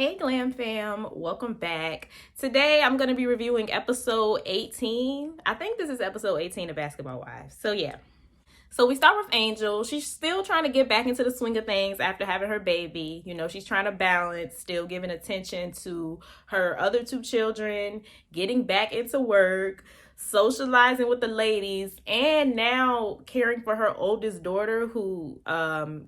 Hey Glam Fam, welcome back. Today I'm going to be reviewing episode 18. I think this is episode 18 of Basketball Wives. So yeah. So we start with Angel. She's still trying to get back into the swing of things after having her baby. You know, she's trying to balance, still giving attention to her other two children, getting back into work, socializing with the ladies, and now caring for her oldest daughter who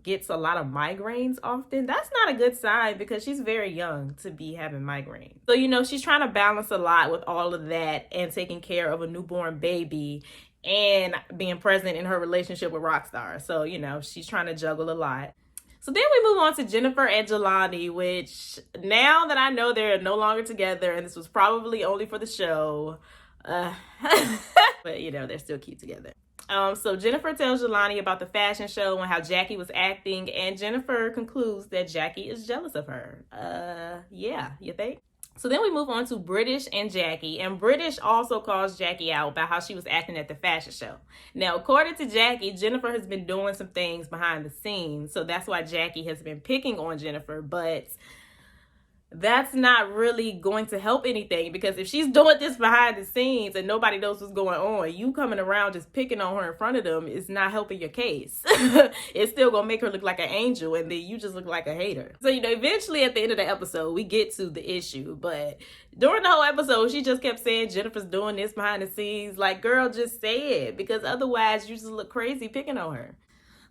gets a lot of migraines often. That's not a good sign because she's very young to be having migraines. So, you know, she's trying to balance a lot with all of that and taking care of a newborn baby and being present in her relationship with Rockstar. So, you know, she's trying to juggle a lot. So then we move on to Jennifer and Jelani, which now that I know they're no longer together, and this was probably only for the show, but you know, they're still cute together. So Jennifer tells Jelani about the fashion show and how Jackie was acting, and Jennifer concludes that Jackie is jealous of her. Yeah, you think? So then we move on to British and Jackie, and British also calls Jackie out about how she was acting at the fashion show. Now, according to Jackie, Jennifer has been doing some things behind the scenes, so that's why Jackie has been picking on Jennifer, but that's not really going to help anything, because if she's doing this behind the scenes and nobody knows what's going on, you coming around just picking on her in front of them is not helping your case. It's still gonna make her look like an angel, and then you just look like a hater. So, you know, eventually at the end of the episode, we get to the issue, but during the whole episode, she just kept saying Jennifer's doing this behind the scenes. Like, girl, just say it, because otherwise you just look crazy picking on her.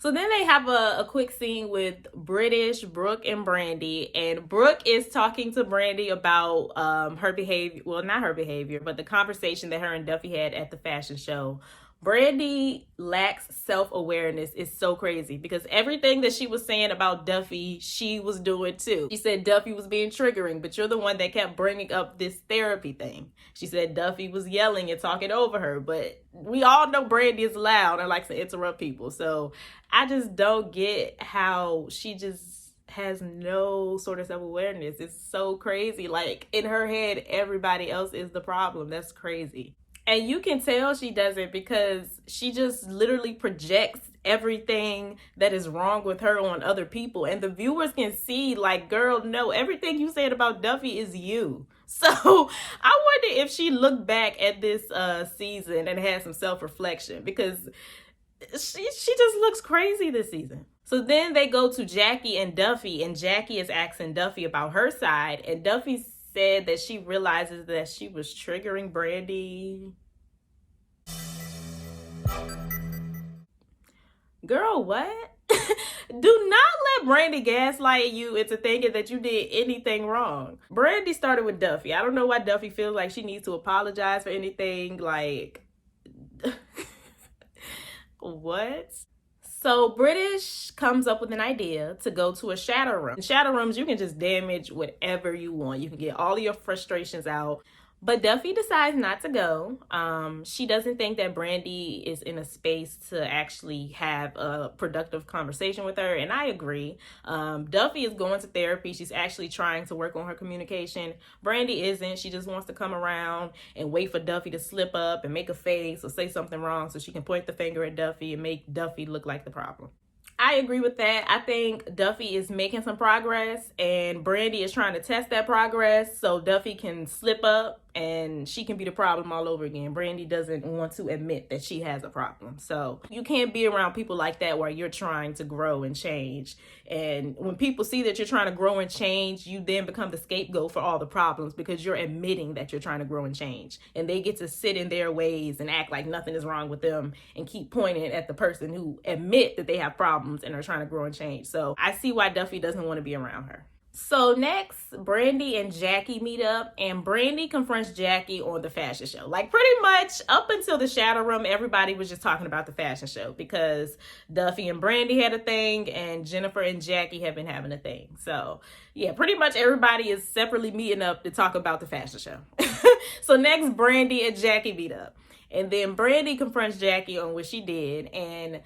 So then they have a quick scene with British, Brooke, and Brandy. And Brooke is talking to Brandy about her behavior. Well, not her behavior, but the conversation that her and Duffy had at the fashion show. Brandy lacks self-awareness. It's so crazy because everything that she was saying about Duffy, she was doing too. She said Duffy was being triggering, but you're the one that kept bringing up this therapy thing. She said Duffy was yelling and talking over her, but we all know Brandy is loud and likes to interrupt people. So I just don't get how she just has no sort of self-awareness. It's so crazy. Like, in her head, everybody else is the problem. That's crazy. And you can tell she doesn't, because she just literally projects everything that is wrong with her on other people. And the viewers can see, like, girl, no, everything you said about Duffy is you. So I wonder if she looked back at this season and had some self-reflection, because she just looks crazy this season. So then they go to Jackie and Duffy, and Jackie is asking Duffy about her side, and Duffy said that she realizes that she was triggering Brandy. Girl, what? Do not let Brandy gaslight you into thinking that you did anything wrong. Brandy started with Duffy. I don't know why Duffy feels like she needs to apologize for anything. Like, what? So British comes up with an idea to go to a shadow room. In shadow rooms, you can just damage whatever you want. You can get all of your frustrations out. But Duffy decides not to go. She doesn't think that Brandy is in a space to actually have a productive conversation with her, and I agree. Duffy is going to therapy. She's actually trying to work on her communication. Brandy isn't. She just wants to come around and wait for Duffy to slip up and make a face or say something wrong so she can point the finger at Duffy and make Duffy look like the problem. I agree with that. I think Duffy is making some progress, and Brandy is trying to test that progress so Duffy can slip up and she can be the problem all over again. Brandy doesn't want to admit that she has a problem. So you can't be around people like that where you're trying to grow and change. And when people see that you're trying to grow and change, you then become the scapegoat for all the problems because you're admitting that you're trying to grow and change. And they get to sit in their ways and act like nothing is wrong with them and keep pointing at the person who admit that they have problems and are trying to grow and change. So I see why Duffy doesn't want to be around her. So next, Brandy and Jackie meet up, and Brandy confronts Jackie on the fashion show. Like, pretty much up until the shadow room, everybody was just talking about the fashion show because Duffy and Brandy had a thing and Jennifer and Jackie have been having a thing. So yeah, pretty much everybody is separately meeting up to talk about the fashion show. So next, Brandy and Jackie meet up, and then Brandy confronts Jackie on what she did, and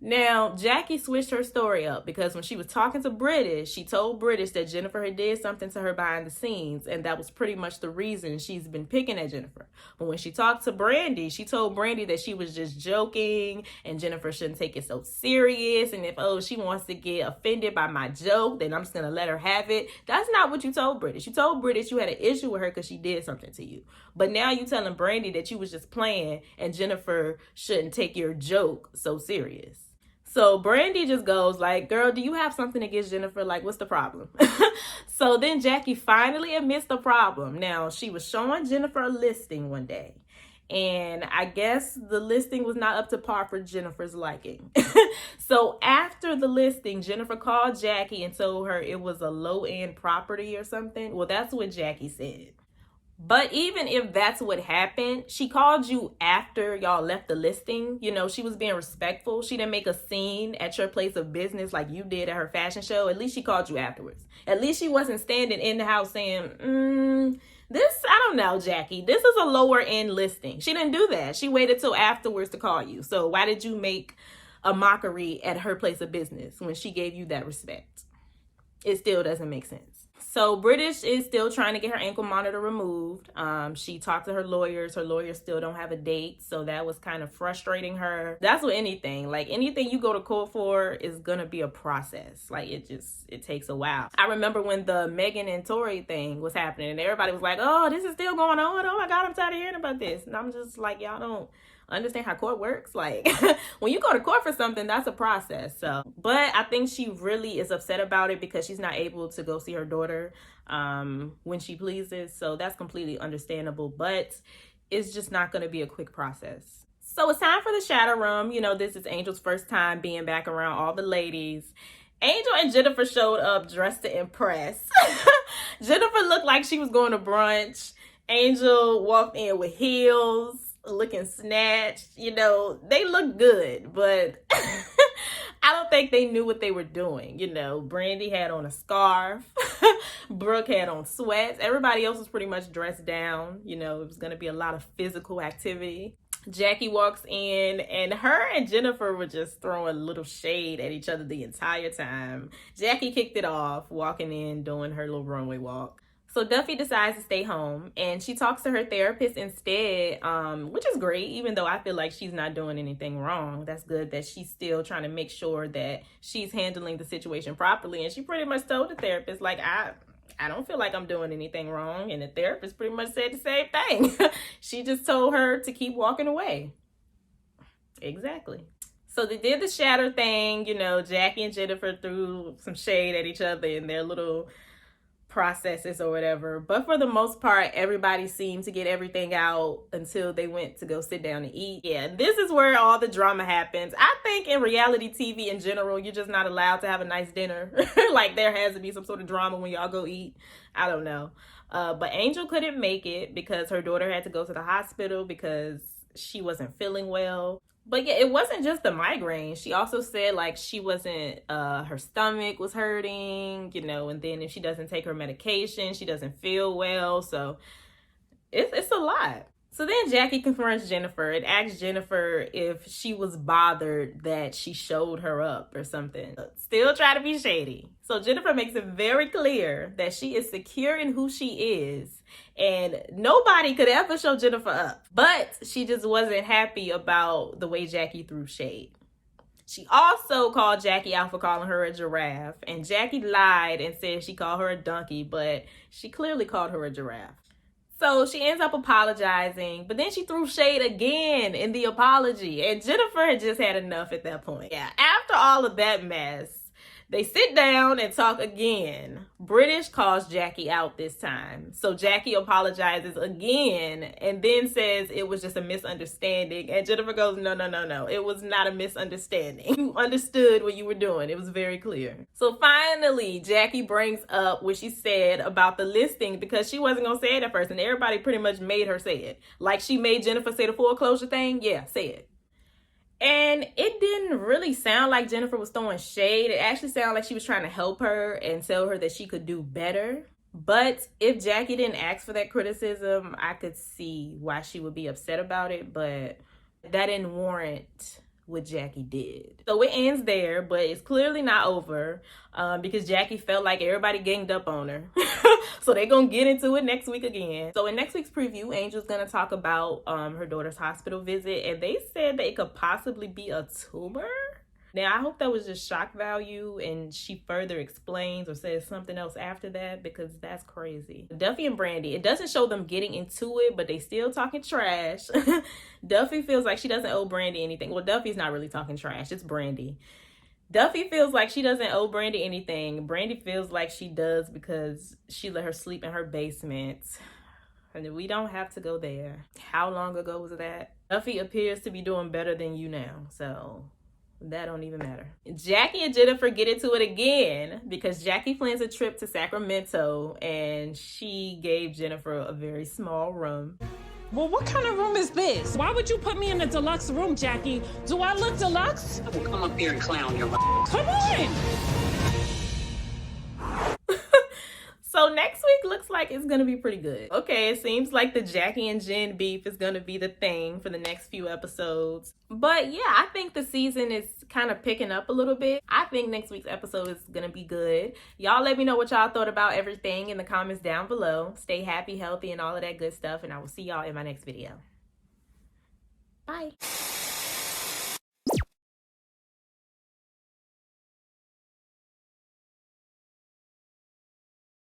Now, Jackie switched her story up because when she was talking to British, she told British that Jennifer had did something to her behind the scenes, and that was pretty much the reason she's been picking at Jennifer. But when she talked to Brandy, she told Brandy that she was just joking and Jennifer shouldn't take it so serious, and if, she wants to get offended by my joke, then I'm just going to let her have it. That's not what you told British. You told British you had an issue with her because she did something to you. But now you telling Brandy that you was just playing and Jennifer shouldn't take your joke so serious. So Brandy just goes like, girl, do you have something against Jennifer? Like, what's the problem? So then Jackie finally admits the problem. Now, she was showing Jennifer a listing one day. And I guess the listing was not up to par for Jennifer's liking. So after the listing, Jennifer called Jackie and told her it was a low-end property or something. Well, that's what Jackie said. But even if that's what happened, she called you after y'all left the listing. You know, she was being respectful. She didn't make a scene at your place of business like you did at her fashion show. At least she called you afterwards. At least she wasn't standing in the house saying, I don't know, Jackie. This is a lower end listing. She didn't do that. She waited till afterwards to call you. So why did you make a mockery at her place of business when she gave you that respect? It still doesn't make sense. So British is still trying to get her ankle monitor removed. She talked to her lawyers. Her lawyers still don't have a date. So that was kind of frustrating her. That's with anything. Like anything you go to court for is going to be a process. Like it takes a while. I remember when the Megan and Tory thing was happening and everybody was like, oh, this is still going on. Oh my God, I'm tired of hearing about this. And I'm just like, y'all don't understand how court works. Like when you go to court for something, that's a process. So, but I think she really is upset about it because she's not able to go see her daughter when she pleases. So that's completely understandable, but it's just not going to be a quick process. So it's time for the shadow room. You know, this is Angel's first time being back around all the ladies. Angel and Jennifer showed up dressed to impress. Jennifer looked like she was going to brunch. Angel walked in with heels, looking snatched. You know, they look good, but I don't think they knew what they were doing. You know, Brandy had on a scarf. Brooke had on sweats. Everybody else was pretty much dressed down. You know, it was going to be a lot of physical activity. Jackie walks in and her and Jennifer were just throwing a little shade at each other the entire time. Jackie kicked it off, walking in, doing her little runway walk. So Duffy decides to stay home and she talks to her therapist instead, which is great, even though I feel like she's not doing anything wrong. That's good that she's still trying to make sure that she's handling the situation properly. And she pretty much told the therapist, like, I don't feel like I'm doing anything wrong. And the therapist pretty much said the same thing. She just told her to keep walking away. Exactly. So they did the shatter thing. You know, Jackie and Jennifer threw some shade at each other in their little processes or whatever, but for the most part everybody seemed to get everything out until they went to go sit down and eat. Yeah, this is where all the drama happens. I think in reality TV in general, you're just not allowed to have a nice dinner. Like there has to be some sort of drama when y'all go eat. I don't know, but Angel couldn't make it because her daughter had to go to the hospital because she wasn't feeling well. But yeah, it wasn't just the migraine. She also said like she wasn't, her stomach was hurting, you know, and then if she doesn't take her medication, she doesn't feel well. So it's a lot. So then Jackie confronts Jennifer and asks Jennifer if she was bothered that she showed her up or something. Still try to be shady. So Jennifer makes it very clear that she is secure in who she is and nobody could ever show Jennifer up. But she just wasn't happy about the way Jackie threw shade. She also called Jackie out for calling her a giraffe, and Jackie lied and said she called her a donkey, but she clearly called her a giraffe. So she ends up apologizing, but then she threw shade again in the apology. And Jennifer had just had enough at that point. Yeah, after all of that mess, they sit down and talk again. British calls Jackie out this time. So Jackie apologizes again and then says it was just a misunderstanding. And Jennifer goes, no. It was not a misunderstanding. You understood what you were doing. It was very clear. So finally, Jackie brings up what she said about the listing because she wasn't going to say it at first. And everybody pretty much made her say it. Like she made Jennifer say the foreclosure thing. Yeah, say it. And it didn't really sound like Jennifer was throwing shade. It actually sounded like she was trying to help her and tell her that she could do better. But if Jackie didn't ask for that criticism, I could see why she would be upset about it. But that didn't warrant what Jackie did. So it ends there, but it's clearly not over because Jackie felt like everybody ganged up on her. So they're gonna get into it next week again. So in next week's preview, Angel's gonna talk about her daughter's hospital visit, and they said that it could possibly be a tumor. Now, I hope that was just shock value and she further explains or says something else after that, because that's crazy. Duffy and Brandy, it doesn't show them getting into it, but they still talking trash. Duffy feels like she doesn't owe Brandy anything. Well, Duffy's not really talking trash. It's Brandy. Duffy feels like she doesn't owe Brandy anything. Brandy feels like she does because she let her sleep in her basement. And we don't have to go there. How long ago was that? Duffy appears to be doing better than you now, so that don't even matter. Jackie and Jennifer get into it again because Jackie plans a trip to Sacramento and she gave Jennifer a very small room. Well, what kind of room is this? Why would you put me in a deluxe room, Jackie? Do I look deluxe? I will come up here and clown your Come on! So next week looks like it's gonna be pretty good. Okay, it seems like the Jackie and Jen beef is gonna be the thing for the next few episodes. But yeah, I think the season is kind of picking up a little bit. I think next week's episode is gonna be good. Y'all let me know what y'all thought about everything in the comments down below. Stay happy, healthy, and all of that good stuff, and I will see y'all in my next video. Bye.